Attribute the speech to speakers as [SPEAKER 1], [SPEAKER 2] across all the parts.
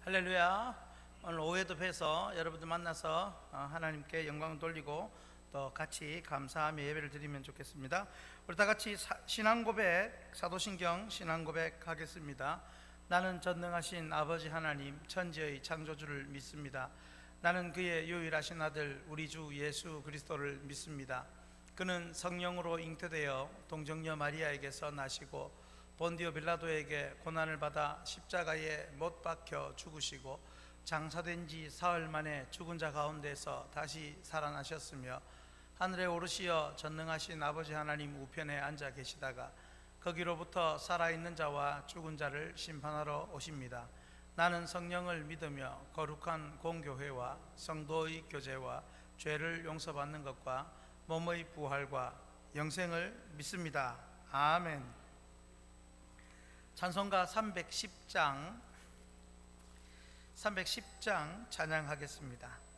[SPEAKER 1] 할렐루야. 오늘 오후에도 뵈서 여러분들 만나서 하나님께 영광 돌리고 또 같이 감사하며 예배를 드리면 좋겠습니다. 우리 다 같이 신앙고백, 사도신경 신앙고백 하겠습니다. 나는 전능하신 아버지 하나님 천지의 창조주를 믿습니다. 나는 그의 유일하신 아들 우리 주 예수 그리스도를 믿습니다. 그는 성령으로 잉태되어 동정녀 마리아에게서 나시고 본디오 빌라도에게 고난을 받아 십자가에 못 박혀 죽으시고 장사된 지 사흘 만에 죽은 자 가운데서 다시 살아나셨으며 하늘에 오르시어 전능하신 아버지 하나님 우편에 앉아 계시다가 거기로부터 살아있는 자와 죽은 자를 심판하러 오십니다. 나는 성령을 믿으며 거룩한 공교회와 성도의 교제와 죄를 용서받는 것과 몸의 부활과 영생을 믿습니다. 아멘. 찬송가 310장 찬양하겠습니다.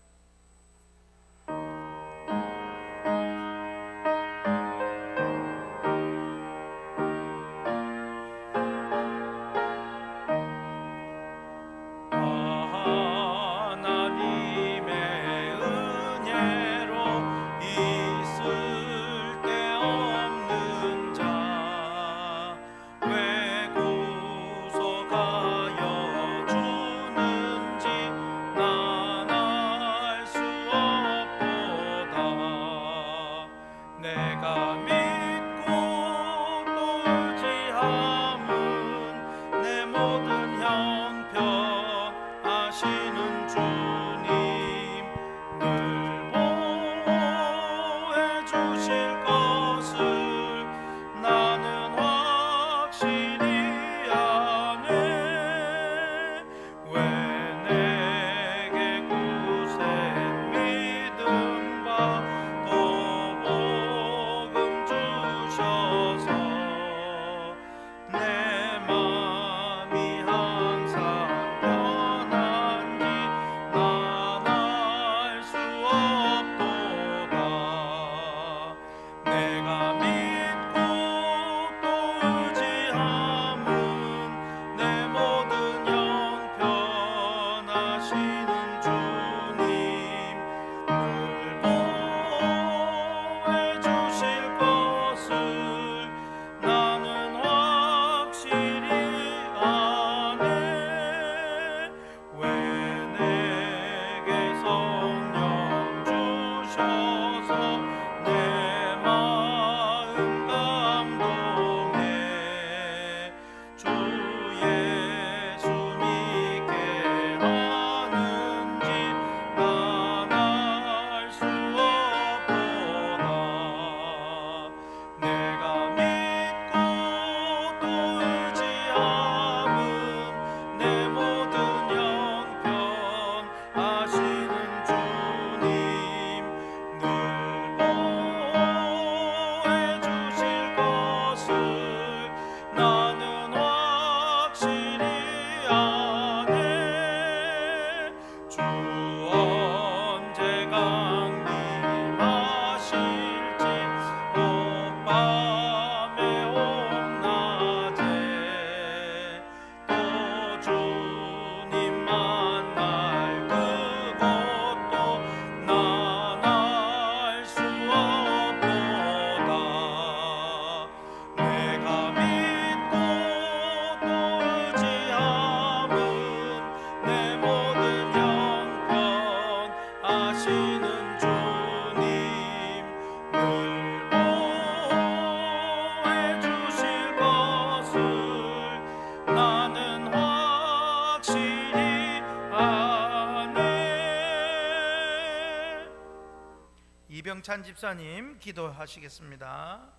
[SPEAKER 1] 이병찬 집사님 기도하시겠습니다.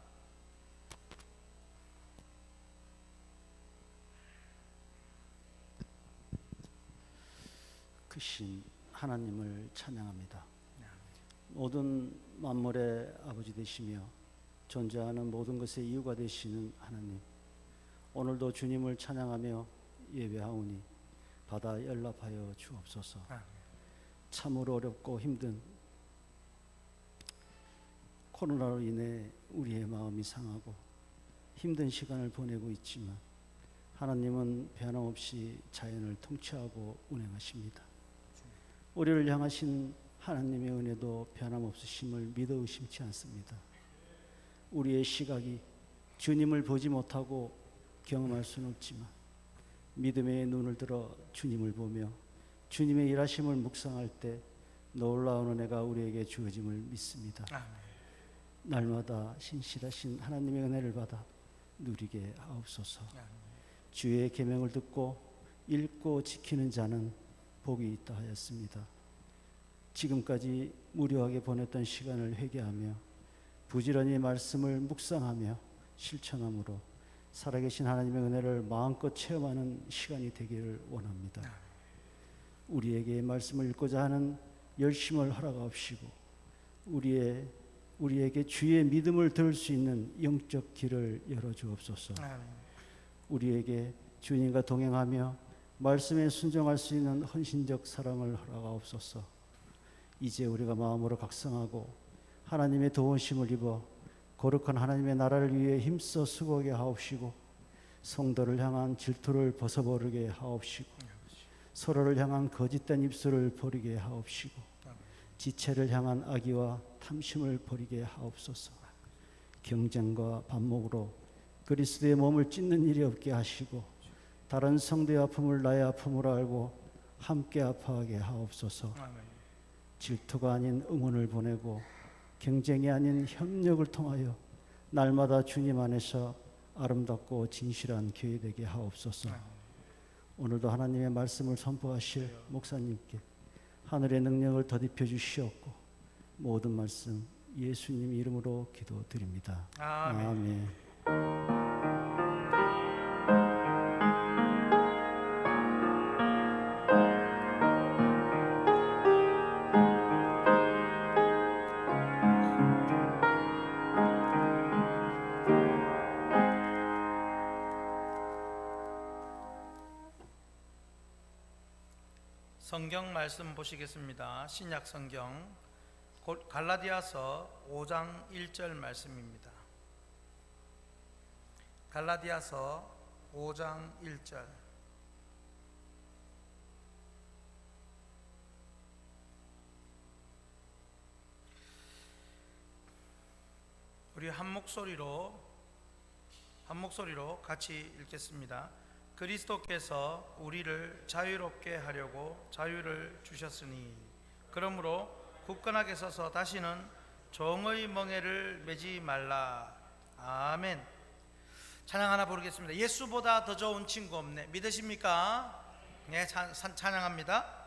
[SPEAKER 2] 크신 하나님을 찬양합니다. 모든 만물의 아버지 되시며 존재하는 모든 것의 이유가 되시는 하나님, 오늘도 주님을 찬양하며 예배하오니 받아 연락하여 주옵소서. 참으로 어렵고 힘든 코로나로 인해 우리의 마음이 상하고 힘든 시간을 보내고 있지만 하나님은 변함없이 자연을 통치하고 운행하십니다. 우리를 향하신 하나님의 은혜도 변함없으심을 믿어 의심치 않습니다. 우리의 시각이 주님을 보지 못하고 경험할 수는 없지만 믿음의 눈을 들어 주님을 보며 주님의 일하심을 묵상할 때 놀라운 은혜가 우리에게 주어짐을 믿습니다.
[SPEAKER 1] 아멘.
[SPEAKER 2] 날마다 신실하신 하나님의 은혜를 받아 누리게 하옵소서.
[SPEAKER 1] 아멘.
[SPEAKER 2] 주의 계명을 듣고 읽고 지키는 자는 복이 있다 하였습니다. 지금까지 무료하게 보냈던 시간을 회개하며 부지런히 말씀을 묵상하며 실천함으로 살아계신 하나님의 은혜를 마음껏 체험하는 시간이 되기를 원합니다. 우리에게 말씀을 읽고자 하는 열심을 허락하옵시고 우리에게 주의 믿음을 들을 수 있는 영적 길을 열어주옵소서.
[SPEAKER 1] 아멘.
[SPEAKER 2] 우리에게 주님과 동행하며 말씀에 순종할 수 있는 헌신적 사랑을 허락하옵소서. 이제 우리가 마음으로 각성하고 하나님의 도우심을 입어 거룩한 하나님의 나라를 위해 힘써 수고하게 하옵시고 성도를 향한 질투를 벗어버리게 하옵시고 서로를 향한 거짓된 입술을 버리게 하옵시고 지체를 향한 악의와 탐심을 버리게 하옵소서. 경쟁과 반목으로 그리스도의 몸을 찢는 일이 없게 하시고 다른 성도의 아픔을 나의 아픔으로 알고 함께 아파하게 하옵소서. 질투가 아닌 응원을 보내고 경쟁이 아닌 협력을 통하여 날마다 주님 안에서 아름답고 진실한 교회 되게 하옵소서. 오늘도 하나님의 말씀을 선포하실 목사님께 하늘의 능력을 더딥혀 주시옵고 모든 말씀 예수님 이름으로 기도드립니다.
[SPEAKER 1] 아멘.
[SPEAKER 2] 아멘.
[SPEAKER 1] 성경 말씀 보시겠습니다. 신약 성경 갈라디아서 5장 1절 말씀입니다. 갈라디아서 5장 1절. 우리 한 목소리로 같이 읽겠습니다. 그리스도께서 우리를 자유롭게 하려고 자유를 주셨으니 그러므로 굳건하게 서서 다시는 종의 멍에를 매지 말라. 아멘. 찬양 하나 부르겠습니다. 예수보다 더 좋은 친구 없네. 믿으십니까? 네, 찬양합니다.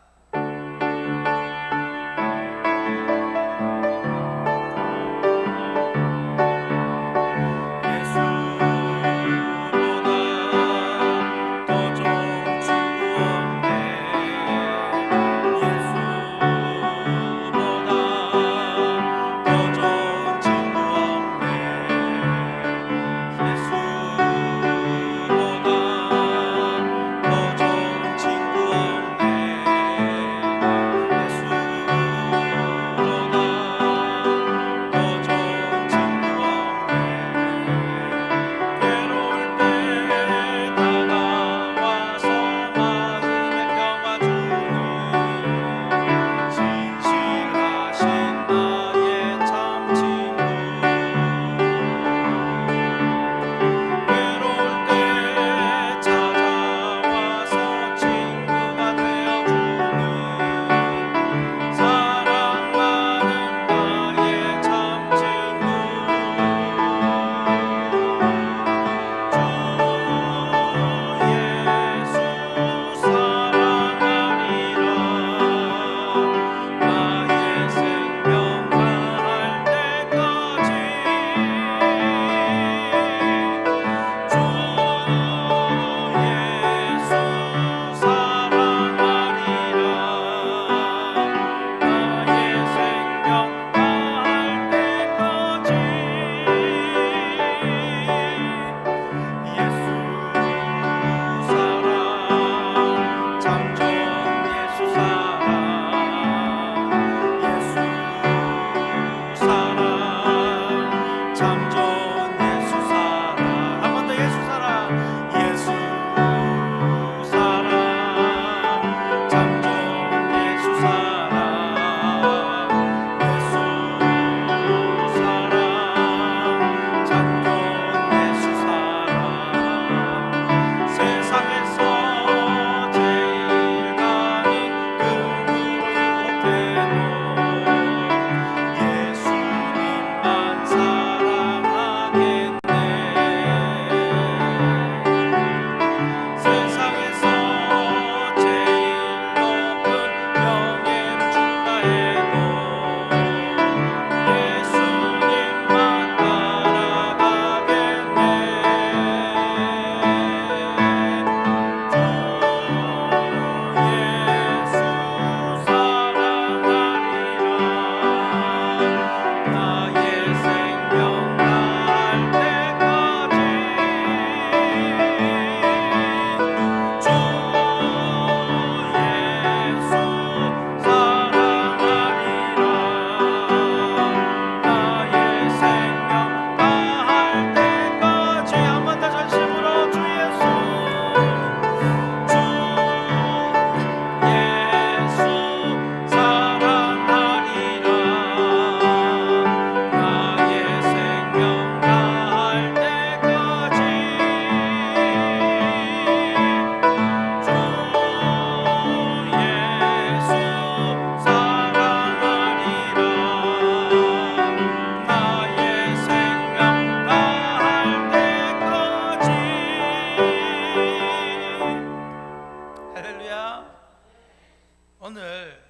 [SPEAKER 1] 오늘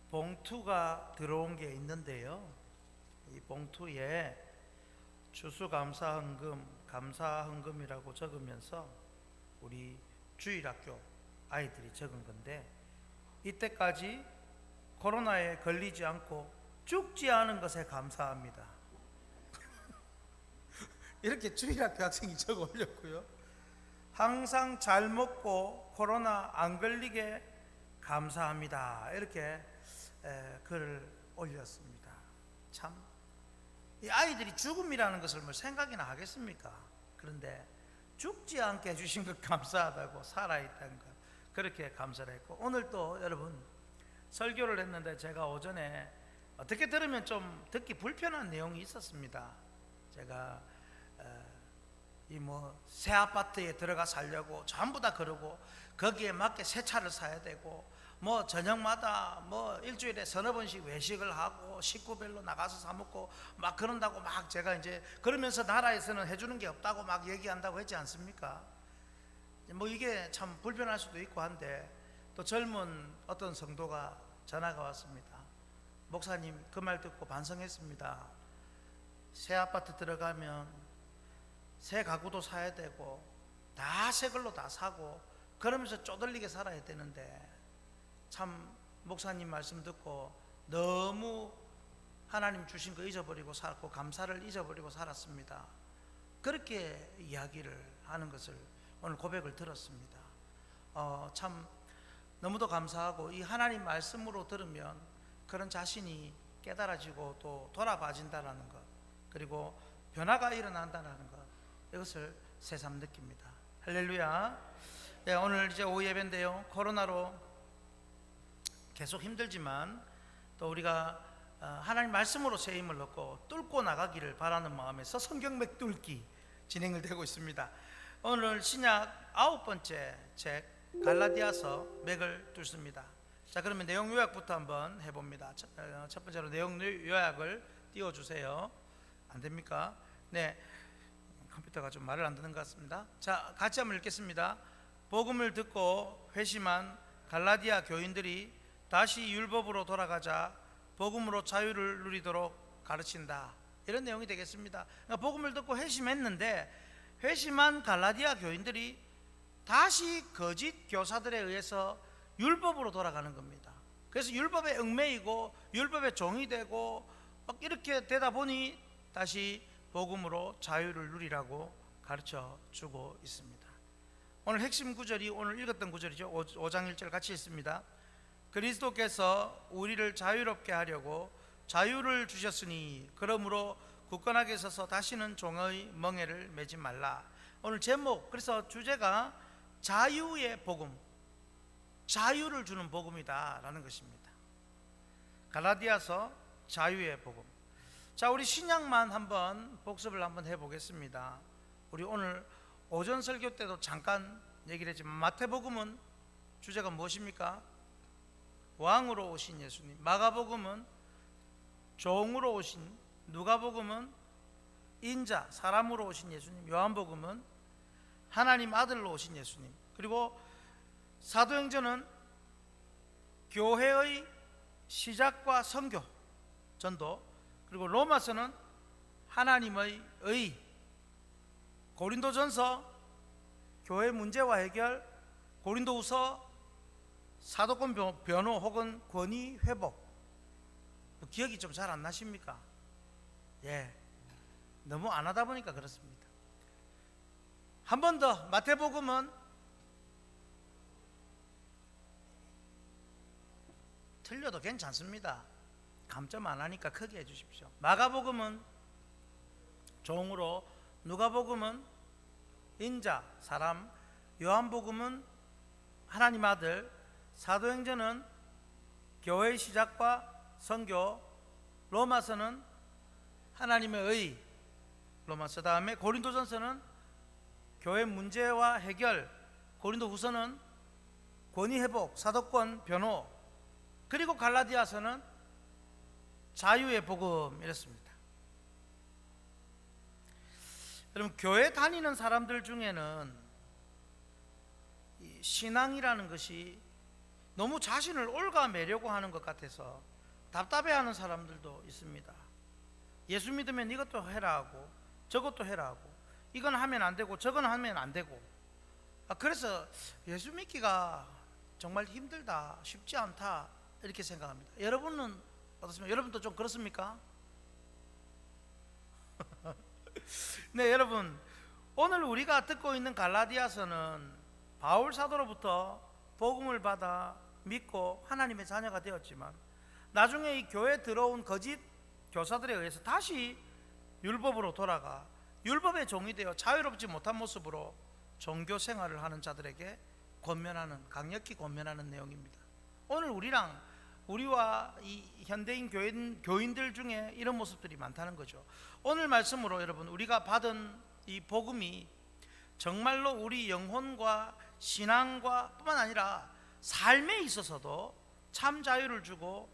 [SPEAKER 1] 봉투가 들어온 게 있는데요. 이 봉투에 추수감사헌금, 감사헌금이라고 적으면서 우리 주일학교 아이들이 적은 건데, 이때까지 코로나에 걸리지 않고 죽지 않은 것에 감사합니다. 이렇게 주일학교 학생이 적어 올렸고요. 항상 잘 먹고 코로나 안 걸리게 감사합니다. 이렇게 글을 올렸습니다. 참, 이 아이들이 죽음이라는 것을 뭐 생각이나 하겠습니까? 그런데 죽지 않게 해주신 것 감사하다고, 살아있다는 것 그렇게 감사를 했고, 오늘 또 여러분 설교를 했는데 제가 오전에 어떻게 들으면 좀 듣기 불편한 내용이 있었습니다. 제가 이 새 아파트에 들어가 살려고 전부 다 그러고, 거기에 맞게 새 차를 사야 되고, 저녁마다 일주일에 서너 번씩 외식을 하고 식구별로 나가서 사 먹고 막 그런다고 막 제가 이제 그러면서 나라에서는 해주는 게 없다고 막 얘기한다고 했지 않습니까? 이게 참 불편할 수도 있고 한데, 또 젊은 어떤 성도가 전화가 왔습니다. 목사님, 그 말 듣고 반성했습니다. 새 아파트 들어가면 새 가구도 사야 되고 다 새 걸로 다 사고 그러면서 쪼들리게 살아야 되는데, 참 목사님 말씀 듣고 너무 하나님 주신 거 잊어버리고 살고 감사를 잊어버리고 살았습니다. 그렇게 이야기를 하는 것을 오늘 고백을 들었습니다. 참 너무도 감사하고, 이 하나님 말씀으로 들으면 그런 자신이 깨달아지고 또 돌아봐진다는 것, 그리고 변화가 일어난다는 것, 이것을 새삼 느낍니다. 할렐루야. 오늘 이제 오후 예배인데요, 코로나로 계속 힘들지만 또 우리가 하나님 말씀으로 새 힘을 얻고 뚫고 나가기를 바라는 마음에서 성경 맥뚫기 진행을 되고 있습니다. 오늘 신약 9번째 책 갈라디아서 맥을 뚫습니다. 자, 그러면 내용 요약부터 한번 해봅니다. 첫 번째로 내용 요약을 띄워주세요. 안 됩니까? 네, 컴퓨터가 좀 말을 안 듣는 것 같습니다. 자, 같이 한번 읽겠습니다. 복음을 듣고 회심한 갈라디아 교인들이 다시 율법으로 돌아가자 복음으로 자유를 누리도록 가르친다. 이런 내용이 되겠습니다. 그러니까 복음을 듣고 회심했는데, 회심한 갈라디아 교인들이 다시 거짓 교사들에 의해서 율법으로 돌아가는 겁니다. 그래서 율법에 얽매이고 율법의 종이 되고 막 이렇게 되다 보니 다시 복음으로 자유를 누리라고 가르쳐 주고 있습니다. 오늘 핵심 구절이 오늘 읽었던 구절이죠. 5장 1절 같이 읽습니다. 그리스도께서 우리를 자유롭게 하려고 자유를 주셨으니 그러므로 굳건하게 서서 다시는 종의 멍에를 매지 말라. 오늘 제목, 그래서 주제가 자유의 복음, 자유를 주는 복음이다 라는 것입니다. 갈라디아서 자유의 복음. 자, 우리 신약만 한번 복습을 한번 해보겠습니다. 우리 오늘 오전 설교 때도 잠깐 얘기를 했지만, 마태복음은 주제가 무엇입니까? 왕으로 오신 예수님. 마가복음은 종으로 오신, 누가복음은 인자, 사람으로 오신 예수님. 요한복음은 하나님 아들로 오신 예수님. 그리고 사도행전은 교회의 시작과 선교, 전도. 그리고 로마서는 하나님의 의, 고린도전서 교회 문제와 해결, 고린도후서 사도권 변호 혹은 권위 회복. 기억이 좀 잘 안 나십니까? 예, 너무 안 하다 보니까 그렇습니다. 한 번 더, 마태복음은 틀려도 괜찮습니다. 감점 안 하니까 크게 해주십시오. 마가복음은 종으로, 누가복음은 인자, 사람, 요한복음은 하나님 아들, 사도행전은 교회의 시작과 선교, 로마서는 하나님의 의, 로마서. 다음에 고린도전서는 교회 문제와 해결, 고린도후서는 권위 회복, 사도권 변호, 그리고 갈라디아서는 자유의 복음, 이렇습니다. 여러분, 교회 다니는 사람들 중에는 이 신앙이라는 것이 너무 자신을 올가매려고 하는 것 같아서 답답해하는 사람들도 있습니다. 예수 믿으면 이것도 해라 하고 저것도 해라 하고 이건 하면 안 되고 저건 하면 안 되고, 그래서 예수 믿기가 정말 힘들다, 쉽지 않다 이렇게 생각합니다. 여러분은 어떻습니까? 여러분도 좀 그렇습니까? 네, 여러분, 오늘 우리가 듣고 있는 갈라디아서는 바울 사도로부터 복음을 받아 믿고 하나님의 자녀가 되었지만 나중에 이 교회에 들어온 거짓 교사들에 의해서 다시 율법으로 돌아가 율법의 종이 되어 자유롭지 못한 모습으로 종교 생활을 하는 자들에게 강력히 권면하는 내용입니다. 오늘 우리와 이 현대인 교인들 중에 이런 모습들이 많다는 거죠. 오늘 말씀으로 여러분, 우리가 받은 이 복음이 정말로 우리 영혼과 신앙과 뿐만 아니라 삶에 있어서도 참 자유를 주고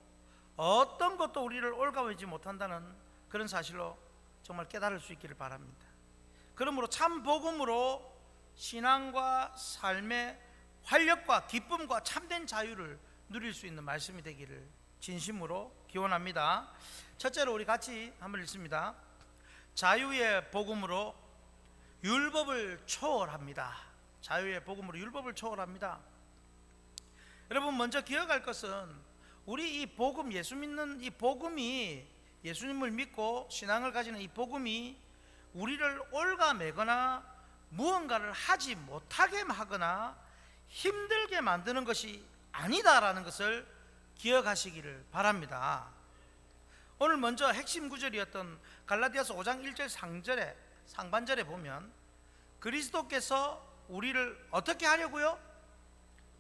[SPEAKER 1] 어떤 것도 우리를 올가매지 못한다는 그런 사실로 정말 깨달을 수 있기를 바랍니다. 그러므로 참 복음으로 신앙과 삶의 활력과 기쁨과 참된 자유를 누릴 수 있는 말씀이 되기를 진심으로 기원합니다. 첫째로 우리 같이 한번 읽습니다. 자유의 복음으로 율법을 초월합니다. 자유의 복음으로 율법을 초월합니다. 여러분, 먼저 기억할 것은 우리 이 복음, 예수 믿는 이 복음이, 예수님을 믿고 신앙을 가지는 이 복음이 우리를 올가매거나 무언가를 하지 못하게 하거나 힘들게 만드는 것이 아니다라는 것을 기억하시기를 바랍니다. 오늘 먼저 핵심 구절이었던 갈라디아서 5장 1절 상반절에 보면 그리스도께서 우리를 어떻게 하려고요?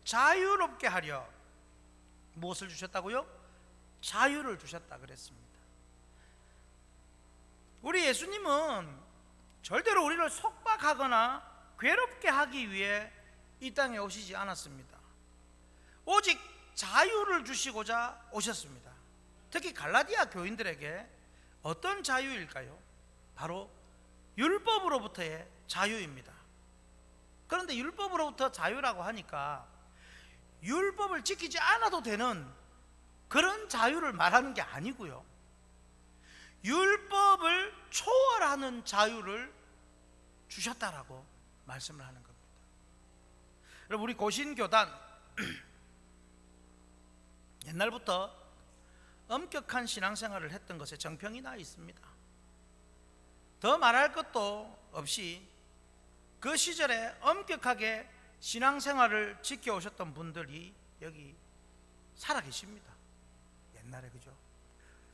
[SPEAKER 1] 자유롭게 하려. 무엇을 주셨다고요? 자유를 주셨다 그랬습니다. 우리 예수님은 절대로 우리를 속박하거나 괴롭게 하기 위해 이 땅에 오시지 않았습니다. 오직 자유를 주시고자 오셨습니다. 특히 갈라디아 교인들에게 어떤 자유일까요? 바로 율법으로부터의 자유입니다. 그런데 율법으로부터 자유라고 하니까 율법을 지키지 않아도 되는 그런 자유를 말하는 게 아니고요, 율법을 초월하는 자유를 주셨다라고 말씀을 하는 겁니다. 여러분, 우리 고신교단 옛날부터 엄격한 신앙생활을 했던 것에 정평이 나 있습니다. 더 말할 것도 없이 그 시절에 엄격하게 신앙생활을 지켜오셨던 분들이 여기 살아계십니다. 옛날에, 그죠?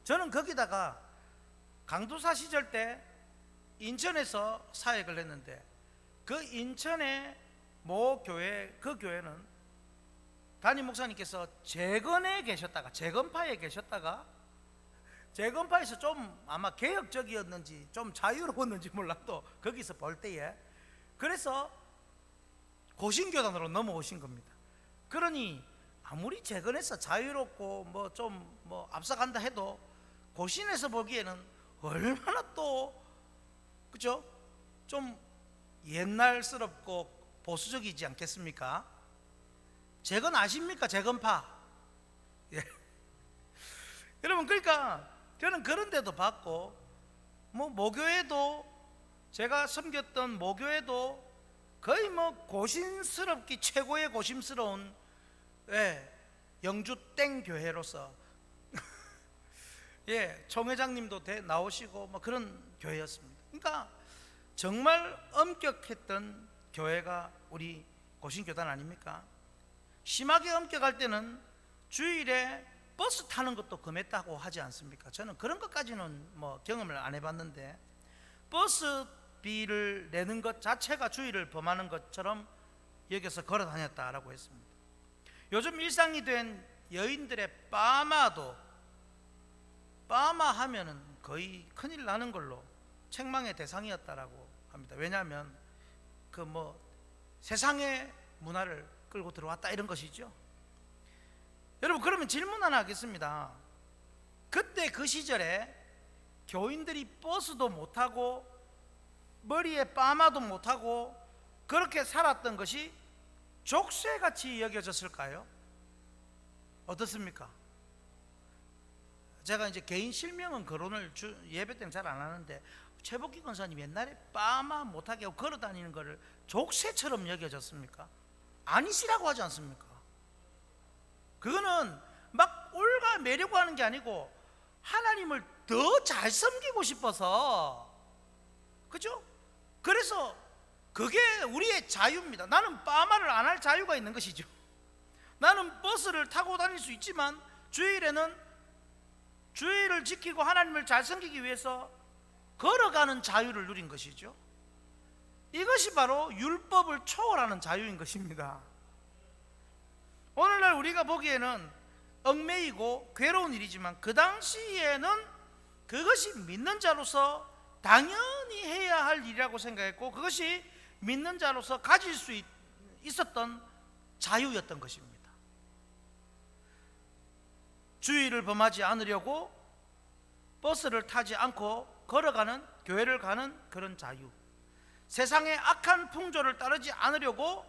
[SPEAKER 1] 저는 거기다가 강도사 시절 때 인천에서 사역을 했는데 그 인천의 모 교회, 그 교회는 담임 목사님께서 재건에 계셨다가, 재건파에 계셨다가, 재건파에서 좀 아마 개혁적이었는지 좀 자유로웠는지 몰라도 거기서 볼 때에, 그래서 고신교단으로 넘어오신 겁니다. 그러니 아무리 재건해서 자유롭고 뭐 좀 앞서간다 해도 고신에서 보기에는 얼마나 또, 그죠? 좀 옛날스럽고 보수적이지 않겠습니까? 재건 아십니까? 재건파. 예. 여러분, 그러니까 저는 그런 데도 봤고, 모교회도, 제가 섬겼던 모교회도 거의 고신스럽기 최고의 고심스러운, 영주 땡 교회로서 총회장님도 나오시고 그런 교회였습니다. 그러니까 정말 엄격했던 교회가 우리 고신교단 아닙니까? 심하게 엄격할 때는 주일에 버스 타는 것도 금했다고 하지 않습니까? 저는 그런 것까지는 경험을 안 해봤는데, 버스비를 내는 것 자체가 주일을 범하는 것처럼 여기서 걸어 다녔다라고 했습니다. 요즘 일상이 된 여인들의 빠마도, 빠마 하면은 거의 큰일 나는 걸로 책망의 대상이었다라고 합니다. 왜냐하면 세상의 문화를 끌고 들어왔다 이런 것이죠. 여러분, 그러면 질문 하나 하겠습니다. 그때 그 시절에 교인들이 버스도 못하고 머리에 빠마도 못하고 그렇게 살았던 것이 족쇄같이 여겨졌을까요? 어떻습니까? 제가 이제 개인 실명은 거론을 예배 때는 잘 안 하는데, 최복기 권사님 옛날에 빠마 못하게 하고 걸어 다니는 거를 족쇄처럼 여겨졌습니까? 아니시라고 하지 않습니까? 그거는 막 올가매려고 하는 게 아니고 하나님을 더 잘 섬기고 싶어서, 그죠? 그래서 그게 우리의 자유입니다. 나는 빠마를 안 할 자유가 있는 것이죠. 나는 버스를 타고 다닐 수 있지만 주일에는 주일을 지키고 하나님을 잘 섬기기 위해서 걸어가는 자유를 누린 것이죠. 이것이 바로 율법을 초월하는 자유인 것입니다. 오늘날 우리가 보기에는 얽매이고 괴로운 일이지만 그 당시에는 그것이 믿는 자로서 당연히 해야 할 일이라고 생각했고, 그것이 믿는 자로서 가질 수 있었던 자유였던 것입니다. 주의를 범하지 않으려고 버스를 타지 않고 걸어가는, 교회를 가는 그런 자유, 세상의 악한 풍조를 따르지 않으려고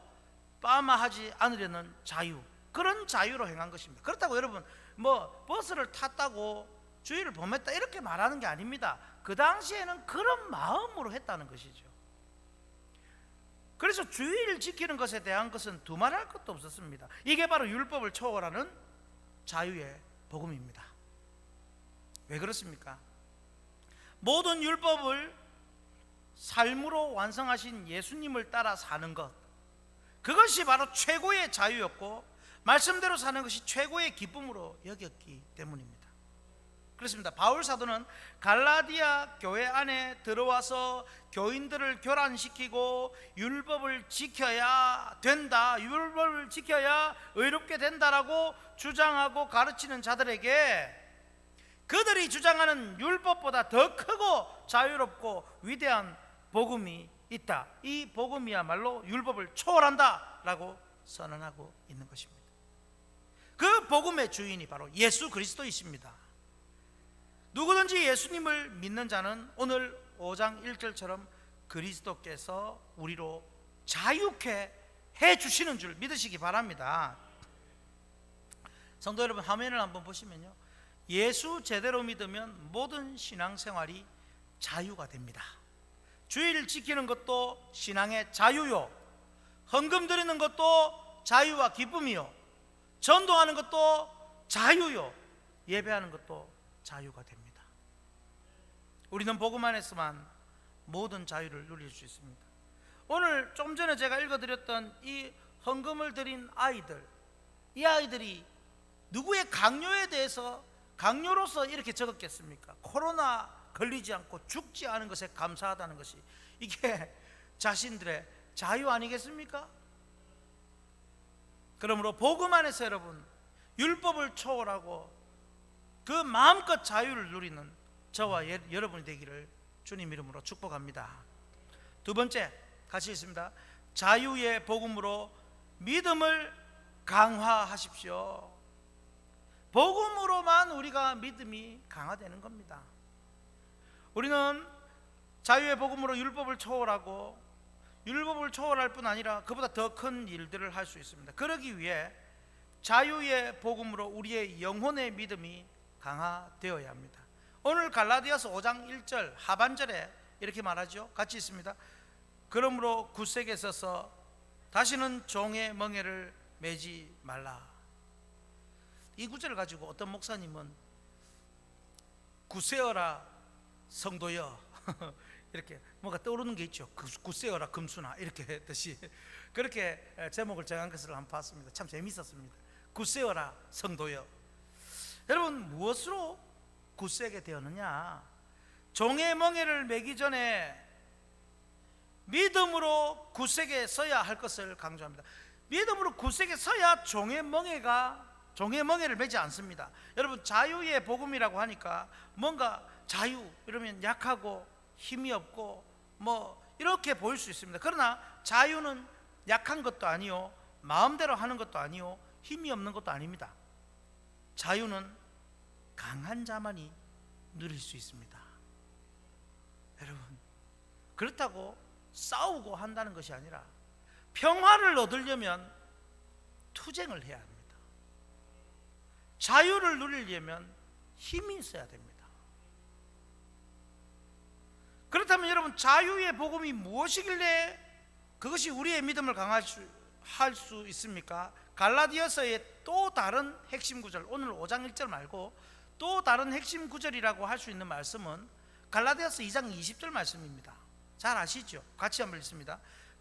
[SPEAKER 1] 빠마하지 않으려는 자유, 그런 자유로 행한 것입니다. 그렇다고 여러분 뭐 버스를 탔다고 주의를 범했다 이렇게 말하는 게 아닙니다. 그 당시에는 그런 마음으로 했다는 것이죠. 그래서 주의를 지키는 것에 대한 것은 두말할 것도 없었습니다. 이게 바로 율법을 초월하는 자유의 복음입니다. 왜 그렇습니까? 모든 율법을 삶으로 완성하신 예수님을 따라 사는 것, 그것이 바로 최고의 자유였고 말씀대로 사는 것이 최고의 기쁨으로 여겼기 때문입니다. 그렇습니다. 바울 사도는 갈라디아 교회 안에 들어와서 교인들을 교란시키고 율법을 지켜야 된다, 율법을 지켜야 의롭게 된다라고 주장하고 가르치는 자들에게 그들이 주장하는 율법보다 더 크고 자유롭고 위대한 복음이 있다, 이 복음이야말로 율법을 초월한다 라고 선언하고 있는 것입니다. 그 복음의 주인이 바로 예수 그리스도이십니다. 누구든지 예수님을 믿는 자는 오늘 5장 1절처럼 그리스도께서 우리로 자유케 해주시는 줄 믿으시기 바랍니다. 성도 여러분, 화면을 한번 보시면요, 예수 제대로 믿으면 모든 신앙생활이 자유가 됩니다. 주일 지키는 것도 신앙의 자유요, 헌금 드리는 것도 자유와 기쁨이요, 전도하는 것도 자유요, 예배하는 것도 자유가 됩니다. 우리는 복음 안에서만 모든 자유를 누릴 수 있습니다. 오늘 좀 전에 제가 읽어드렸던 이 헌금을 드린 아이들, 이 아이들이 누구의 강요에 대해서, 강요로서 이렇게 적었겠습니까? 코로나 걸리지 않고 죽지 않은 것에 감사하다는 것이, 이게 자신들의 자유 아니겠습니까? 그러므로 복음 안에서 여러분 율법을 초월하고 그 마음껏 자유를 누리는 저와 여러분이 되기를 주님 이름으로 축복합니다. 두 번째, 같이 있습니다. 자유의 복음으로 믿음을 강화하십시오. 복음으로만 우리가 믿음이 강화되는 겁니다. 우리는 자유의 복음으로 율법을 초월하고 율법을 초월할 뿐 아니라 그보다 더 큰 일들을 할 수 있습니다. 그러기 위해 자유의 복음으로 우리의 영혼의 믿음이 강화되어야 합니다. 오늘 갈라디아서 5장 1절 하반절에 이렇게 말하죠. 같이 있습니다. 그러므로 굳세게 서서 다시는 종의 멍에를 매지 말라. 이 구절을 가지고 어떤 목사님은 굳세어라 성도여 이렇게 뭔가 떠오르는 게 있죠. 굳세어라 금수나 이렇게 뜻이, 그렇게 제목을 정한 것을 한번 봤습니다. 참 재미있었습니다. 굳세어라 성도여. 여러분, 무엇으로 굳세게 되었느냐? 종의 멍에를 매기 전에 믿음으로 굳세게 서야 할 것을 강조합니다. 믿음으로 굳세게 서야 종의 멍에를 매지 않습니다. 여러분, 자유의 복음이라고 하니까 뭔가 자유 이러면 약하고 힘이 없고 뭐 이렇게 보일 수 있습니다. 그러나 자유는 약한 것도 아니요, 마음대로 하는 것도 아니요, 힘이 없는 것도 아닙니다. 자유는 강한 자만이 누릴 수 있습니다. 여러분, 그렇다고 싸우고 한다는 것이 아니라 평화를 얻으려면 투쟁을 해야 합니다. 자유를 누리려면 힘이 있어야 됩니다. 그렇다면 여러분, 자유의 복음이 무엇이길래 그것이 우리의 믿음을 강할 수 있습니까? 갈라디아서의 또 다른 핵심 구절, 오늘 5장 1절 말고 또 다른 핵심 구절이라고 할 수 있는 말씀은 갈라디아서 2장 20절 말씀입니다. 잘 아시죠? 같이 한번 읽습니다.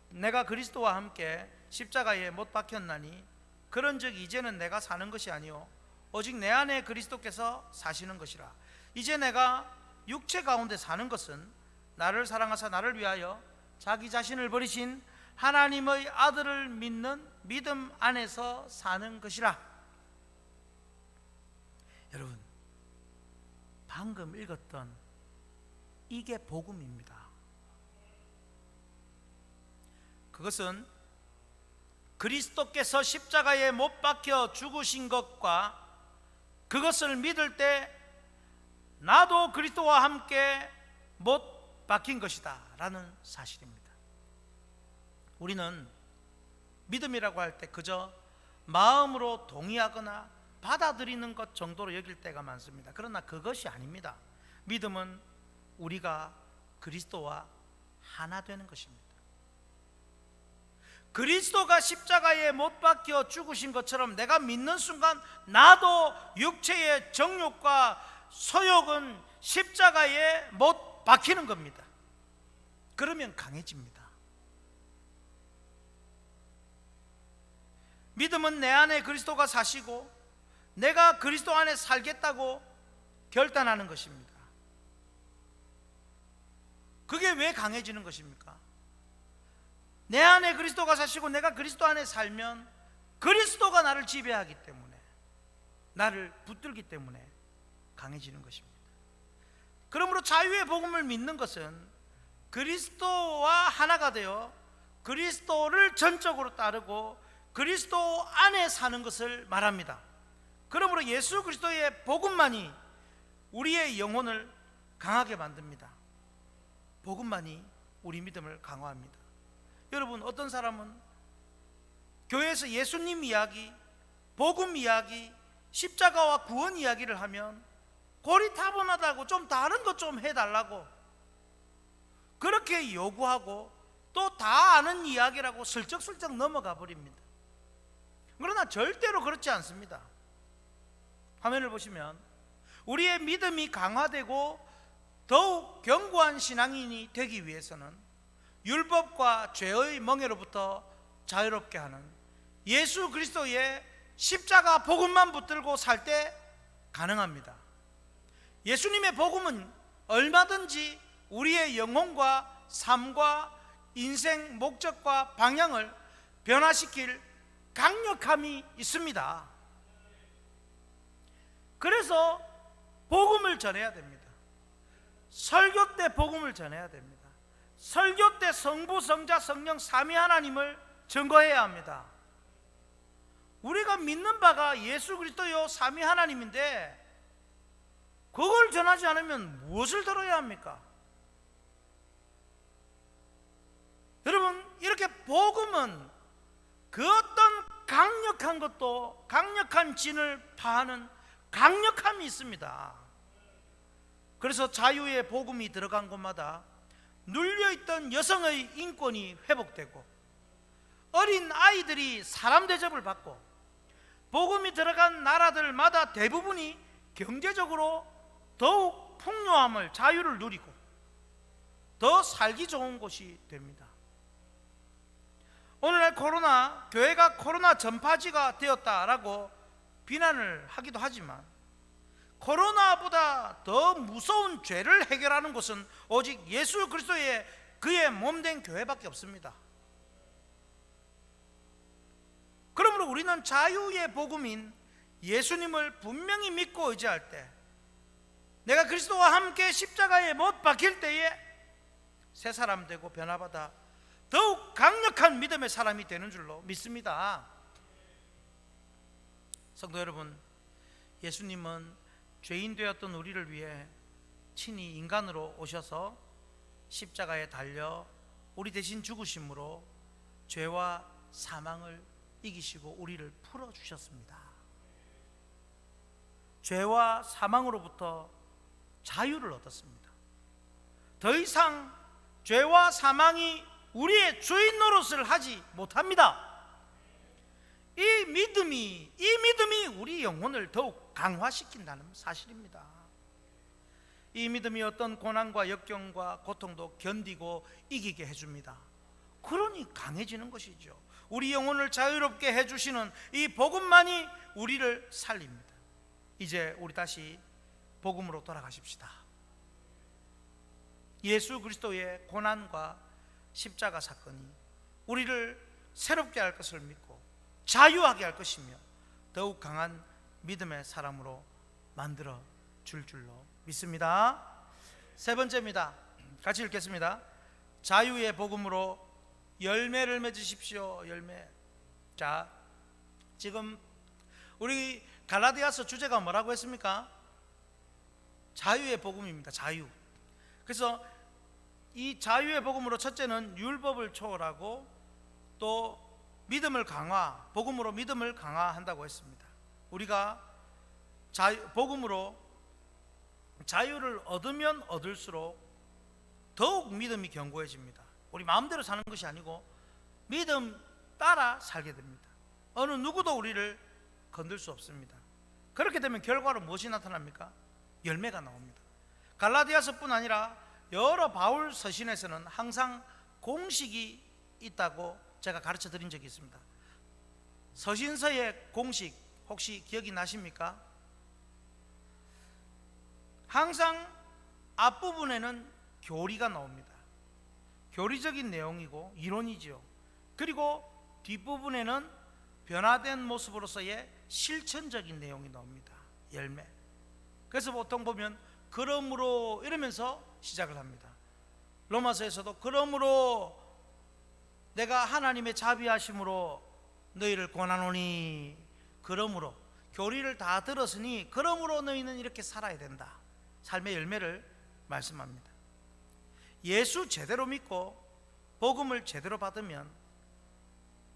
[SPEAKER 1] 내가 그리스도와 함께 십자가에 못 박혔나니 그런즉 이제는 내가 사는 것이 아니요 오직 내 안에 그리스도께서 사시는 것이라. 이제 내가 육체 가운데 사는 것은 나를 사랑하사 나를 위하여 자기 자신을 버리신 하나님의 아들을 믿는 믿음 안에서 사는 것이라. 여러분, 방금 읽었던 이게 복음입니다. 그것은 그리스도께서 십자가에 못 박혀 죽으신 것과 그것을 믿을 때 나도 그리스도와 함께 못 박힌 것이다 라는 사실입니다. 우리는 믿음이라고 할 때 그저 마음으로 동의하거나 받아들이는 것 정도로 여길 때가 많습니다. 그러나 그것이 아닙니다. 믿음은 우리가 그리스도와 하나 되는 것입니다. 그리스도가 십자가에 못 박혀 죽으신 것처럼 내가 믿는 순간 나도 육체의 정욕과 소욕은 십자가에 못 박히는 겁니다. 그러면 강해집니다. 믿음은 내 안에 그리스도가 사시고 내가 그리스도 안에 살겠다고 결단하는 것입니다. 그게 왜 강해지는 것입니까? 내 안에 그리스도가 사시고 내가 그리스도 안에 살면 그리스도가 나를 지배하기 때문에, 나를 붙들기 때문에 강해지는 것입니다. 그러므로 자유의 복음을 믿는 것은 그리스도와 하나가 되어 그리스도를 전적으로 따르고 그리스도 안에 사는 것을 말합니다. 그러므로 예수 그리스도의 복음만이 우리의 영혼을 강하게 만듭니다. 복음만이 우리 믿음을 강화합니다. 여러분, 어떤 사람은 교회에서 예수님 이야기, 복음 이야기, 십자가와 구원 이야기를 하면 고리타분하다고 좀 다른 것 좀 해달라고 그렇게 요구하고 또 다 아는 이야기라고 슬쩍슬쩍 넘어가 버립니다. 그러나 절대로 그렇지 않습니다. 화면을 보시면 우리의 믿음이 강화되고 더욱 견고한 신앙인이 되기 위해서는 율법과 죄의 멍에로부터 자유롭게 하는 예수 그리스도의 십자가 복음만 붙들고 살 때 가능합니다. 예수님의 복음은 얼마든지 우리의 영혼과 삶과 인생 목적과 방향을 변화시킬 강력함이 있습니다. 그래서 복음을 전해야 됩니다. 설교 때 복음을 전해야 됩니다. 설교 때 성부, 성자, 성령 삼위 하나님을 증거해야 합니다. 우리가 믿는 바가 예수 그리스도요 삼위 하나님인데 그걸 전하지 않으면 무엇을 들어야 합니까? 여러분, 이렇게 복음은 그 어떤 강력한 것도 강력한 진을 파하는 강력함이 있습니다. 그래서 자유의 복음이 들어간 곳마다 눌려있던 여성의 인권이 회복되고 어린 아이들이 사람 대접을 받고 복음이 들어간 나라들마다 대부분이 경제적으로 더욱 풍요함을, 자유를 누리고 더 살기 좋은 곳이 됩니다. 오늘날 교회가 코로나 전파지가 되었다라고 비난을 하기도 하지만 코로나보다 더 무서운 죄를 해결하는 곳은 오직 예수 그리스도의 그의 몸된 교회밖에 없습니다. 그러므로 우리는 자유의 복음인 예수님을 분명히 믿고 의지할 때, 내가 그리스도와 함께 십자가에 못 박힐 때에 새 사람 되고 변화받아 더욱 강력한 믿음의 사람이 되는 줄로 믿습니다. 성도 여러분, 예수님은 죄인 되었던 우리를 위해 친히 인간으로 오셔서 십자가에 달려 우리 대신 죽으심으로 죄와 사망을 이기시고 우리를 풀어주셨습니다. 죄와 사망으로부터 자유를 얻었습니다. 더 이상 죄와 사망이 우리의 주인 노릇을 하지 못합니다. 이 믿음이 우리 영혼을 더욱 강화시킨다는 사실입니다. 이 믿음이 어떤 고난과 역경과 고통도 견디고 이기게 해줍니다. 그러니 강해지는 것이죠. 우리 영혼을 자유롭게 해주시는 이 복음만이 우리를 살립니다. 이제 우리 다시 복음으로 돌아가십시다. 예수 그리스도의 고난과 십자가 사건이 우리를 새롭게 할 것을 믿고 자유하게 할 것이며 더욱 강한 믿음의 사람으로 만들어 줄 줄로 믿습니다. 세 번째입니다. 같이 읽겠습니다. 자유의 복음으로 열매를 맺으십시오. 열매. 자, 지금 우리 갈라디아서 주제가 뭐라고 했습니까? 자유의 복음입니다. 자유. 그래서 이 자유의 복음으로 첫째는 율법을 초월하고 또 믿음을 강화, 복음으로 믿음을 강화한다고 했습니다. 우리가 복음으로 자유를 얻으면 얻을수록 더욱 믿음이 견고해집니다. 우리 마음대로 사는 것이 아니고 믿음 따라 살게 됩니다. 어느 누구도 우리를 건들 수 없습니다. 그렇게 되면 결과로 무엇이 나타납니까? 열매가 나옵니다. 갈라디아서뿐 아니라 여러 바울 서신에서는 항상 공식이 있다고 제가 가르쳐 드린 적이 있습니다. 서신서의 공식 혹시 기억이 나십니까? 항상 앞부분에는 교리가 나옵니다. 교리적인 내용이고 이론이죠. 그리고 뒷부분에는 변화된 모습으로서의 실천적인 내용이 나옵니다. 열매. 그래서 보통 보면 그러므로 이러면서 시작을 합니다. 로마서에서도 그러므로 내가 하나님의 자비하심으로 너희를 권하노니, 그러므로 교리를 다 들었으니 그러므로 너희는 이렇게 살아야 된다. 삶의 열매를 말씀합니다. 예수 제대로 믿고 복음을 제대로 받으면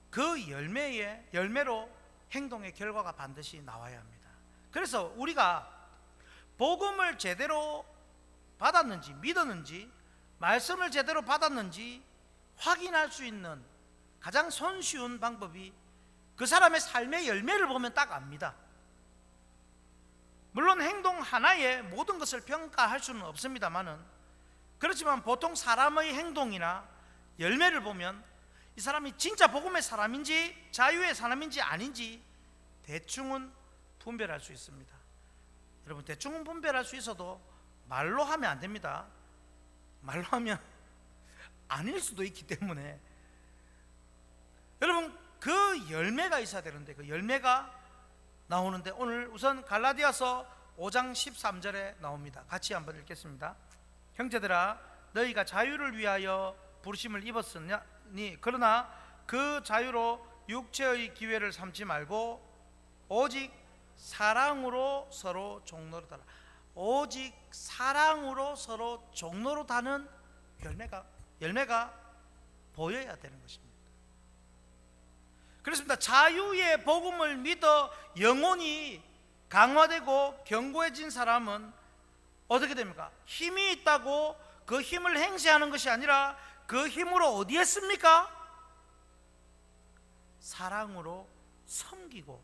[SPEAKER 1] 그 열매로 행동의 결과가 반드시 나와야 합니다. 그래서 우리가 복음을 제대로 받았는지 믿었는지 말씀을 제대로 받았는지 확인할 수 있는 가장 손쉬운 방법이 그 사람의 삶의 열매를 보면 딱 압니다. 물론 행동 하나에 모든 것을 평가할 수는 없습니다만은, 그렇지만 보통 사람의 행동이나 열매를 보면 이 사람이 진짜 복음의 사람인지 자유의 사람인지 아닌지 대충은 분별할 수 있습니다. 여러분, 대충은 분별할 수 있어도 말로 하면 안 됩니다. 말로 하면 아닐 수도 있기 때문에 여러분, 그 열매가 있어야 되는데 그 열매가 나오는데, 오늘 우선 갈라디아서 5장 13절에 나옵니다. 같이 한번 읽겠습니다. 형제들아, 너희가 자유를 위하여 부르심을 입었으니 그러나 그 자유로 육체의 기회를 삼지 말고 오직 사랑으로 서로 종로로 달라. 오직 사랑으로 서로 종로로 다는 열매가 보여야 되는 것입니다. 그렇습니다. 자유의 복음을 믿어 영혼이 강화되고 견고해진 사람은 어떻게 됩니까? 힘이 있다고 그 힘을 행사하는 것이 아니라 그 힘으로 어디에 씁니까? 사랑으로 섬기고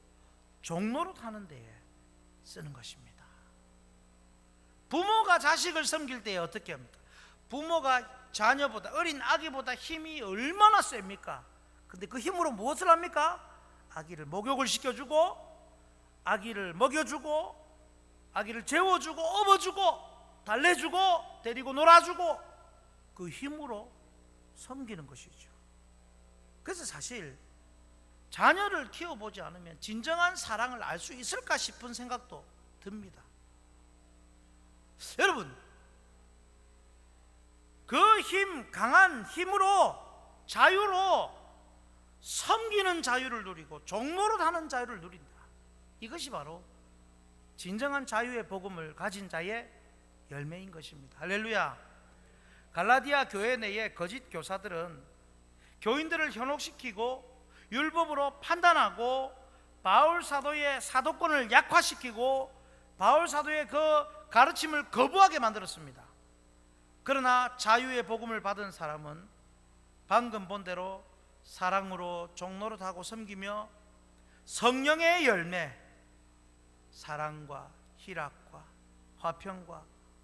[SPEAKER 1] 종로로 하는 데에 쓰는 것입니다. 부모가 자식을 섬길 때에 어떻게 합니까? 부모가 자녀보다, 어린 아기보다 힘이 얼마나 셉니까? 근데 그 힘으로 무엇을 합니까? 아기를 목욕을 시켜주고, 아기를 먹여주고, 아기를 재워주고, 업어주고, 달래주고, 데리고 놀아주고, 그 힘으로 섬기는 것이죠. 그래서 사실 자녀를 키워보지 않으면 진정한 사랑을 알 수 있을까 싶은 생각도 듭니다. 여러분, 그 힘, 강한 힘으로, 자유로 섬기는 자유를 누리고 종로로 하는 자유를 누린다. 이것이 바로 진정한 자유의 복음을 가진 자의 열매인 것입니다. 할렐루야. 갈라디아 교회 내의 거짓 교사들은 교인들을 현혹시키고 율법으로 판단하고 바울 사도의 사도권을 약화시키고 바울 사도의 그 가르침을 거부하게 만들었습니다. 그러나 자유의 복음을 받은 사람은 방금 본 대로 사랑으로 종노릇하고 섬기며 성령의 열매, 사랑과 희락과 화평과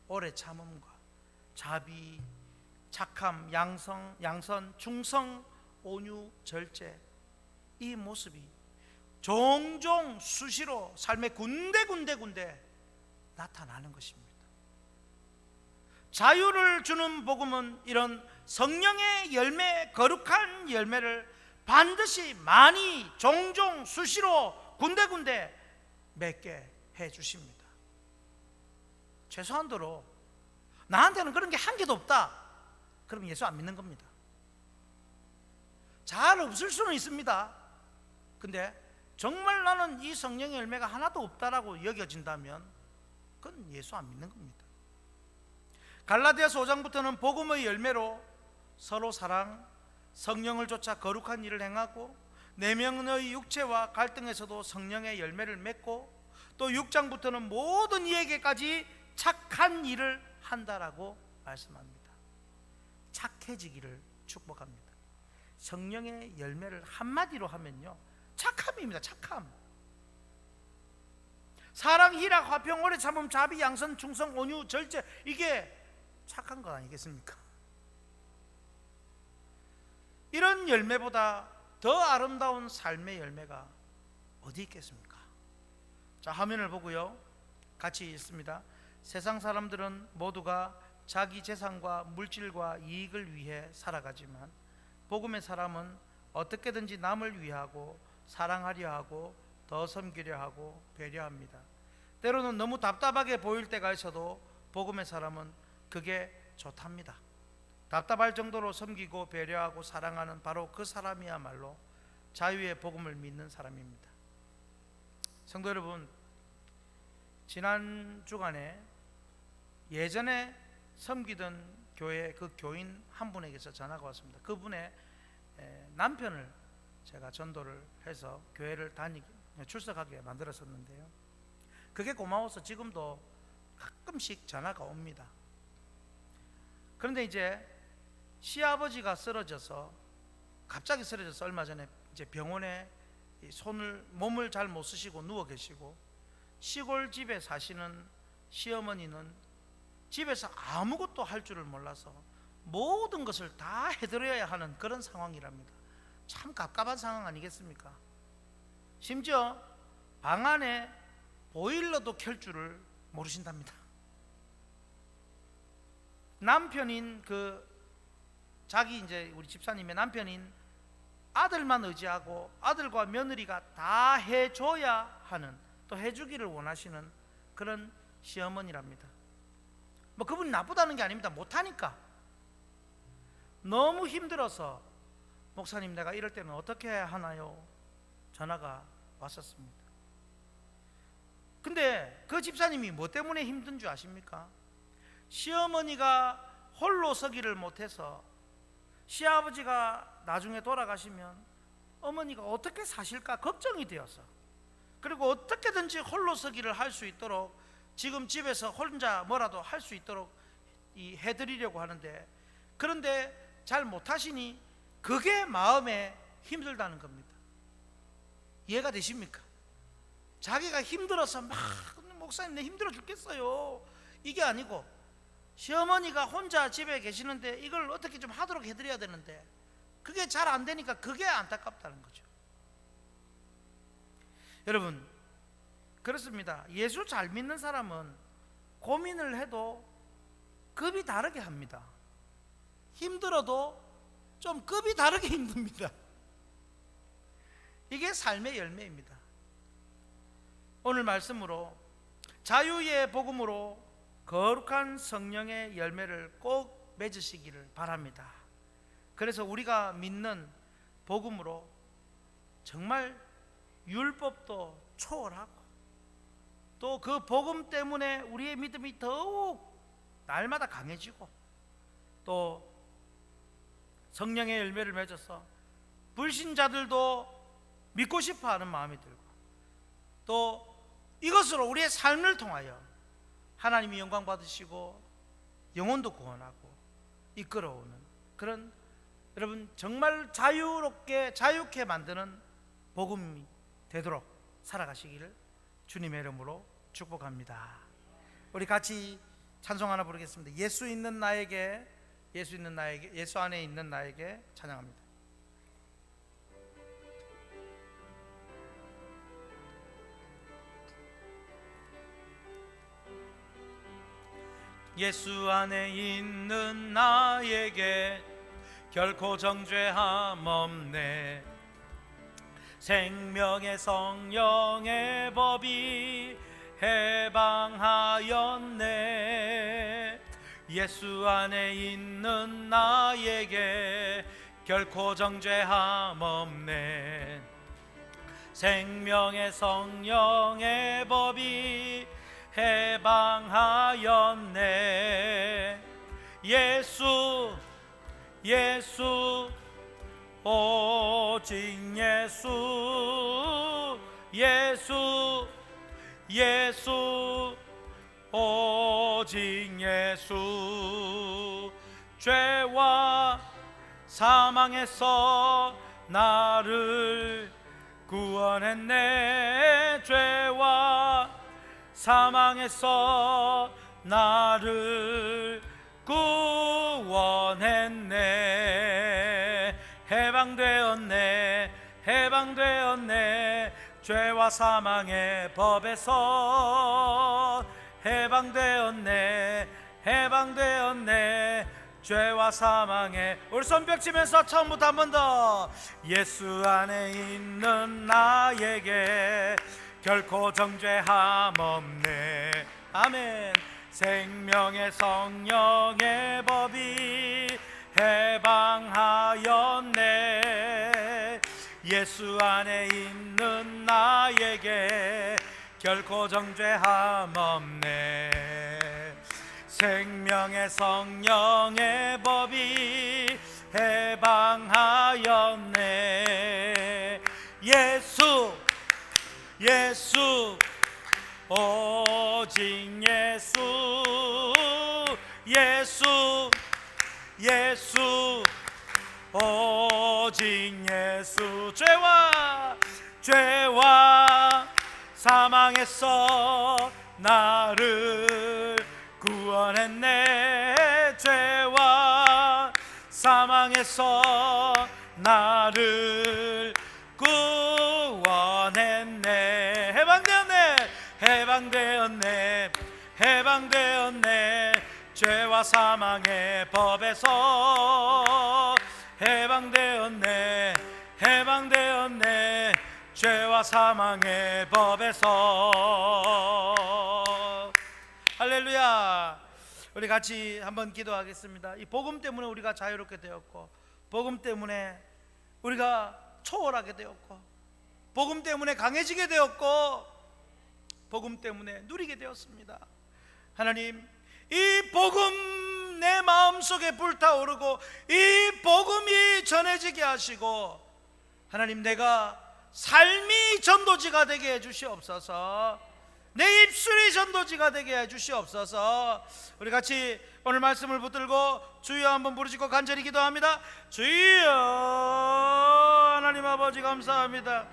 [SPEAKER 1] 오래 참음과 자비, 착함, 양선, 충성, 온유, 절제, 이 모습이 종종 수시로 삶의 군데군데 나타나는 것입니다. 자유를 주는 복음은 이런 성령의 열매, 거룩한 열매를 반드시 많이, 종종, 수시로 군데군데 맺게 해 주십니다. 최소한도로 나한테는 그런 게 한 개도 없다, 그럼 예수 안 믿는 겁니다. 잘 없을 수는 있습니다. 근데 정말 나는 이 성령의 열매가 하나도 없다라고 여겨진다면 그건 예수 안 믿는 겁니다. 갈라디아서 5장부터는 복음의 열매로 서로 사랑, 성령을 쫓아 거룩한 일을 행하고 내 명의 육체와 갈등에서도 성령의 열매를 맺고, 또 6장부터는 모든 이에게까지 착한 일을 한다라고 말씀합니다. 착해지기를 축복합니다. 성령의 열매를 한마디로 하면요, 착함입니다. 착함. 사랑, 희락, 화평, 오래 참음, 자비, 양선, 충성, 온유, 절제, 이게 착한 것 아니겠습니까? 이런 열매보다 더 아름다운 삶의 열매가 어디 있겠습니까? 자, 화면을 보고요, 같이 읽습니다. 세상 사람들은 모두가 자기 재산과 물질과 이익을 위해 살아가지만 복음의 사람은 어떻게든지 남을 위하고 사랑하려 하고 더 섬기려 하고 배려합니다. 때로는 너무 답답하게 보일 때가 있어도 복음의 사람은 그게 좋답니다. 답답할 정도로 섬기고 배려하고 사랑하는 바로 그 사람이야말로 자유의 복음을 믿는 사람입니다. 성도 여러분, 지난 주간에 예전에 섬기던 교회 그 교인 한 분에게서 전화가 왔습니다. 그분의 남편을 제가 전도를 해서 교회를 출석하게 만들었었는데요, 그게 고마워서 지금도 가끔씩 전화가 옵니다. 그런데 이제 시아버지가 갑자기 쓰러져서 얼마 전에 이제 병원에 몸을 잘 못 쓰시고 누워 계시고, 시골 집에 사시는 시어머니는 집에서 아무것도 할 줄을 몰라서 모든 것을 다 해드려야 하는 그런 상황이랍니다. 참 갑갑한 상황 아니겠습니까? 심지어 방 안에 보일러도 켤 줄을 모르신답니다. 남편인 자기 이제 우리 집사님의 남편인 아들만 의지하고 아들과 며느리가 다 해줘야 하는, 또 해주기를 원하시는 그런 시어머니랍니다. 뭐 그분이 나쁘다는 게 아닙니다. 못하니까. 너무 힘들어서 목사님, 내가 이럴 때는 어떻게 해야 하나요? 전화가 왔었습니다. 근데 그 집사님이 뭐 때문에 힘든 줄 아십니까? 시어머니가 홀로 서기를 못해서 시아버지가 나중에 돌아가시면 어머니가 어떻게 사실까 걱정이 되어서, 그리고 어떻게든지 홀로 서기를 할 수 있도록 지금 집에서 혼자 뭐라도 할 수 있도록 해드리려고 하는데, 그런데 잘 못하시니 그게 마음에 힘들다는 겁니다. 이해가 되십니까? 자기가 힘들어서 막 목사님 내 힘들어 죽겠어요, 이게 아니고 시어머니가 혼자 집에 계시는데 이걸 어떻게 좀 하도록 해드려야 되는데 그게 잘 안 되니까 그게 안타깝다는 거죠. 여러분, 그렇습니다. 예수 잘 믿는 사람은 고민을 해도 급이 다르게 합니다. 힘들어도 좀 급이 다르게 힘듭니다. 이게 삶의 열매입니다. 오늘 말씀으로 자유의 복음으로 거룩한 성령의 열매를 꼭 맺으시기를 바랍니다. 그래서 우리가 믿는 복음으로 정말 율법도 초월하고, 또 그 복음 때문에 우리의 믿음이 더욱 날마다 강해지고, 또 성령의 열매를 맺어서 불신자들도 믿고 싶어 하는 마음이 들고, 또 이것으로 우리의 삶을 통하여 하나님이 영광 받으시고 영혼도 구원하고 이끌어오는 그런, 여러분 정말 자유케 만드는 복음이 되도록 살아가시기를 주님의 이름으로 축복합니다. 우리 같이 찬송 하나 부르겠습니다. 예수 안에 있는 나에게 찬양합니다. 예수 안에 있는 나에게 결코 정죄함 없네. 생명의 성령의 법이 해방하였네. 예수 안에 있는 나에게 결코 정죄함 없네. 생명의 성령의 법이 해방하였네. 예수 오직 예수 오직 예수. 죄와 사망에서 나를 구원했네. 죄와 사망에서 나를 구원했네. 해방되었네. 죄와 사망의 법에서 해방되었네. 죄와 사망의, 우리 손뼉 치면서 처음부터 한 번 더. 예수 안에 있는 나에게 결코 정죄함 없네. 아멘. 생명의 성령의 법이 해방하였네. 예수 안에 있는 나에게 결코 정죄함 없네. 생명의 성령의 법이 해방하였네. 예수 오직 예수 오직 예수. 죄와 사망에서 나를 구원했네. 죄와 사망에서 나를 구원했네. 해방되었네. 죄와 사망의 법에서 해방되었네. 죄와 사망의 법에서. 할렐루야. 우리 같이 한번 기도하겠습니다. 이 복음 때문에 우리가 자유롭게 되었고, 복음 때문에 우리가 초월하게 되었고, 복음 때문에 강해지게 되었고, 복음 때문에 누리게 되었습니다. 하나님, 이 복음 내 마음속에 불타오르고 이 복음이 전해지게 하시고, 하나님, 내가 삶이 전도지가 되게 해주시옵소서. 내 입술이 전도지가 되게 해주시옵소서. 우리 같이 오늘 말씀을 붙들고 주여 한번 부르시고 간절히 기도합니다. 주여. 하나님 아버지, 감사합니다.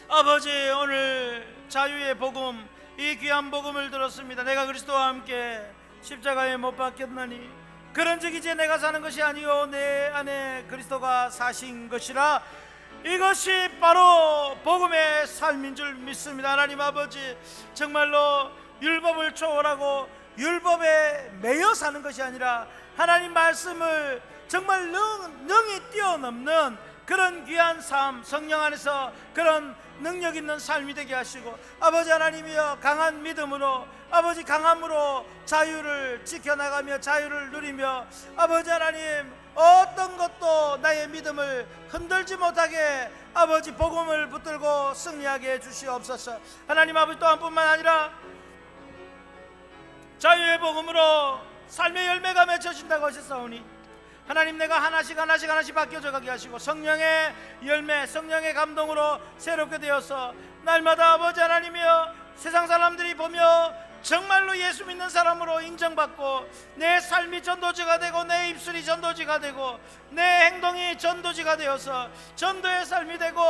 [SPEAKER 1] 아버지, 오늘 자유의 복음, 이 귀한 복음을 들었습니다. 내가 그리스도와 함께 십자가에 못 박혔나니 그런즉 이제 내가 사는 것이 아니요 내 안에 그리스도가 사신 것이라. 이것이 바로 복음의 삶인 줄 믿습니다. 하나님 아버지, 정말로 율법을 초월하고 율법에 매여 사는 것이 아니라 하나님 말씀을 정말 능히 뛰어넘는 그런 귀한 삶, 성령 안에서 그런 능력 있는 삶이 되게 하시고, 아버지 하나님이여, 강한 믿음으로, 아버지 강함으로 자유를 지켜나가며 자유를 누리며, 아버지 하나님, 어떤 것도 나의 믿음을 흔들지 못하게 아버지 복음을 붙들고 승리하게 해주시옵소서. 하나님 아버지, 또한 뿐만 아니라 자유의 복음으로 삶의 열매가 맺혀진다고 하셨사오니, 하나님, 내가 하나씩 바뀌어져 가게 하시고 성령의 열매, 성령의 감동으로 새롭게 되어서 날마다 아버지 하나님이여 세상 사람들이 보며 정말로 예수 믿는 사람으로 인정받고 내 삶이 전도지가 되고 내 입술이 전도지가 되고 내 행동이 전도지가 되어서 전도의 삶이 되고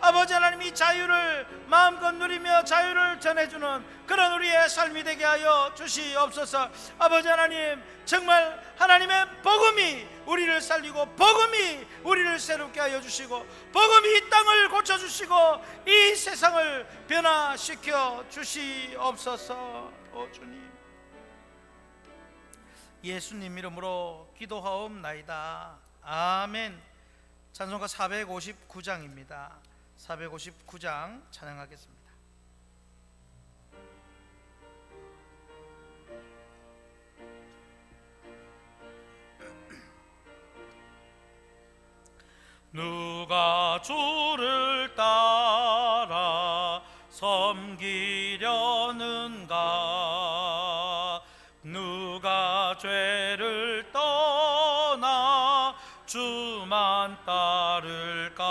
[SPEAKER 1] 아버지 하나님 이 자유를 마음껏 누리며 자유를 전해주는 그런 우리의 삶이 되게 하여 주시옵소서. 아버지 하나님, 정말 하나님의 복음이 우리를 살리고 복음이 우리를 새롭게 하여 주시고 복음이 이 땅을 고쳐주시고 이 세상을 변화시켜 주시옵소서. 오 주님, 예수님 이름으로 기도하옵나이다. 아멘. 찬송가 459장입니다. 459장 찬양하겠습니다. 누가 주를 따라 섬기려는가? 누가 죄를 떠나 주만 따를까?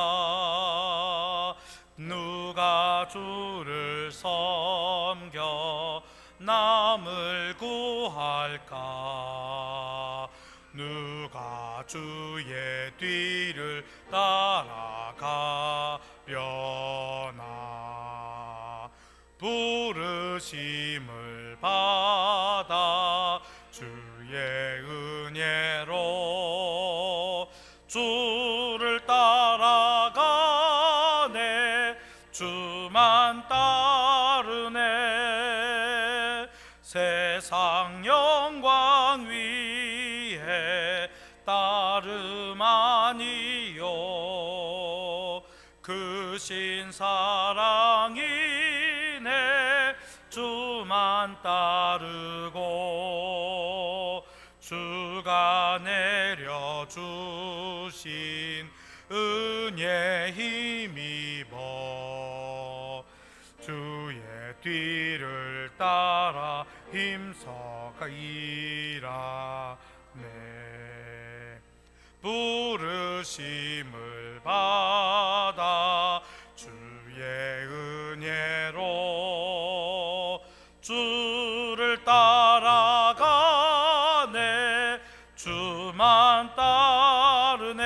[SPEAKER 1] 누가 주를 섬겨 남을 구할까? 누가 주의 뒤를 따라가려나? 부르심을 받아 주의 은혜로 주를 따라가네. 주만 따르네. 세상 영광 위에 따름 아니요 그 신사랑이네. 주만 따르고 주가 내려주신 은혜 힘입어 주의 뒤를 따라 힘써 일하네. 부르심을 받아 주의 은혜로 주를 따라가네. 주만 따르네.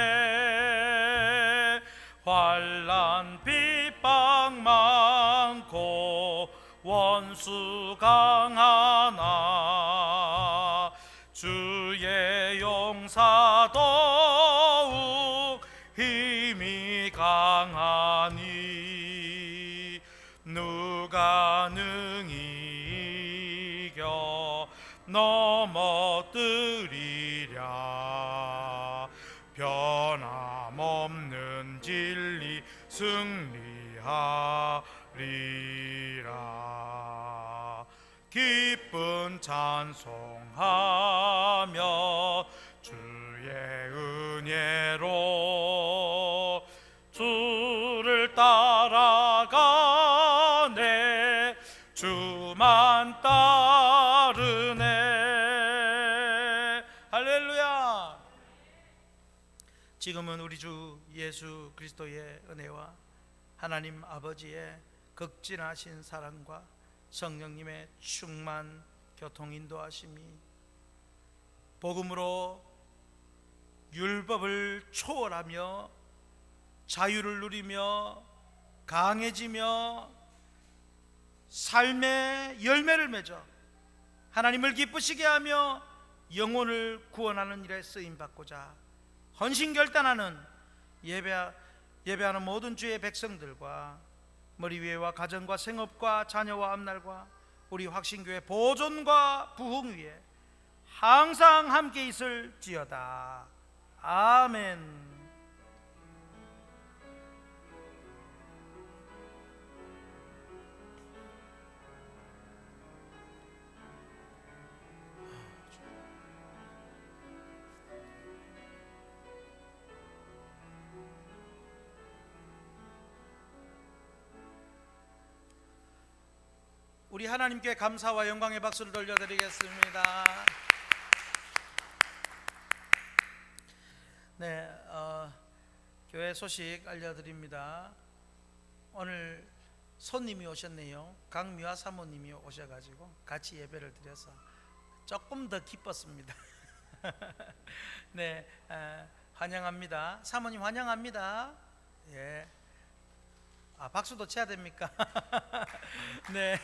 [SPEAKER 1] 환난 핍박 많고 원수 강하나 주의 용사 더욱 힘이 강하니 누가 능히 이겨 넘어뜨리랴. 변함없는 진리 승리하리라. 기쁜 찬송하며 주의 은혜로 주를 따라가네. 주만 따르네. 할렐루야. 지금은 우리 주 예수 그리스도의 은혜와 하나님 아버지의 극진하신 사랑과 성령님의 충만 교통 인도하심이 복음으로 율법을 초월하며 자유를 누리며 강해지며 삶의 열매를 맺어 하나님을 기쁘시게 하며 영혼을 구원하는 일에 쓰임받고자 헌신결단하는 예배하는 모든 주의 백성들과 머리 위에와 가정과 생업과 자녀와 앞날과 우리 확신교회 보존과 부흥 위에 항상 함께 있을지어다. 아멘. 우리 하나님께 감사와 영광의 박수를 돌려드리겠습니다. 네, 교회 소식 알려드립니다. 오늘 손님이 오셨네요. 강미화 사모님이 오셔가지고 같이 예배를 드려서 조금 더 기뻤습니다. 네, 환영합니다. 사모님 환영합니다. 예. 박수도 쳐야 됩니까? 네.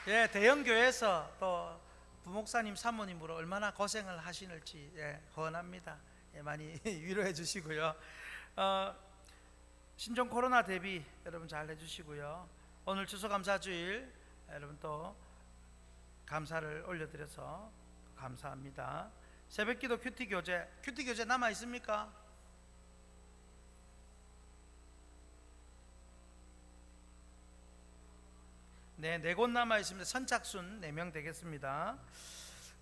[SPEAKER 1] 예, 대형 교회에서 또 부목사님 사모님으로 얼마나 고생을 하시는지 헌합니다. 많이 위로해 주시고요. 신종 코로나 대비 여러분 잘 해주시고요. 오늘 추수감사주일 여러분 또 감사를 올려드려서 감사합니다. 새벽기도 큐티 교재 남아 있습니까? 네, 4곳 남아 있습니다. 선착순 4명 되겠습니다.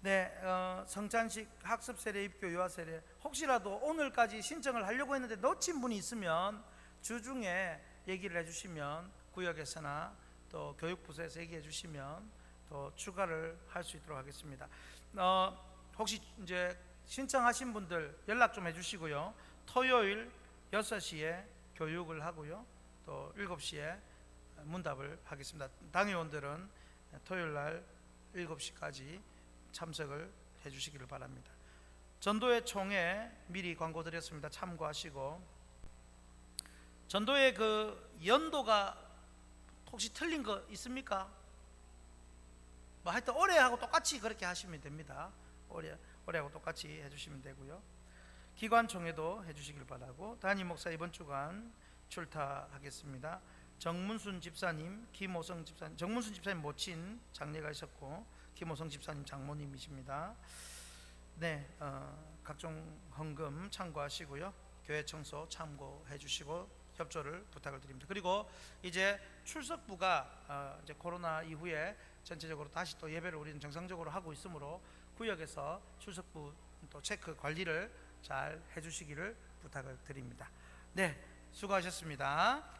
[SPEAKER 1] 네, 성찬식 학습 세례 입교 유아 세례 혹시라도 오늘까지 신청을 하려고 했는데 놓친 분이 있으면 주중에 얘기를 해주시면 구역에서나 또 교육부서에서 얘기해 주시면 또 추가를 할 수 있도록 하겠습니다. 혹시 이제 신청하신 분들 연락 좀 해주시고요. 토요일 6시에 교육을 하고요. 또 7시에 문답을 하겠습니다. 당회원들은 토요일 날 7시까지 참석을 해주시기를 바랍니다. 전도회 총회 미리 광고 드렸습니다. 참고하시고 전도회 그 연도가 혹시 틀린 거 있습니까? 뭐 하여튼 올해하고 똑같이 그렇게 하시면 됩니다. 올해하고 똑같이 해주시면 되고요. 기관 총회도 해주시길 바라고 담임 목사 이번 주간 출타하겠습니다. 정문순 집사님, 김호성 집사님, 정문순 집사님 모친 장례가 있었고 김호성 집사님 장모님이십니다. 네, 각종 헌금 참고하시고요. 교회 청소 참고해 주시고 협조를 부탁을 드립니다. 그리고 이제 출석부가 이제 코로나 이후에 전체적으로 다시 또 예배를 우리는 정상적으로 하고 있으므로 구역에서 출석부 또 체크 관리를 잘 해주시기를 부탁을 드립니다. 네, 수고하셨습니다.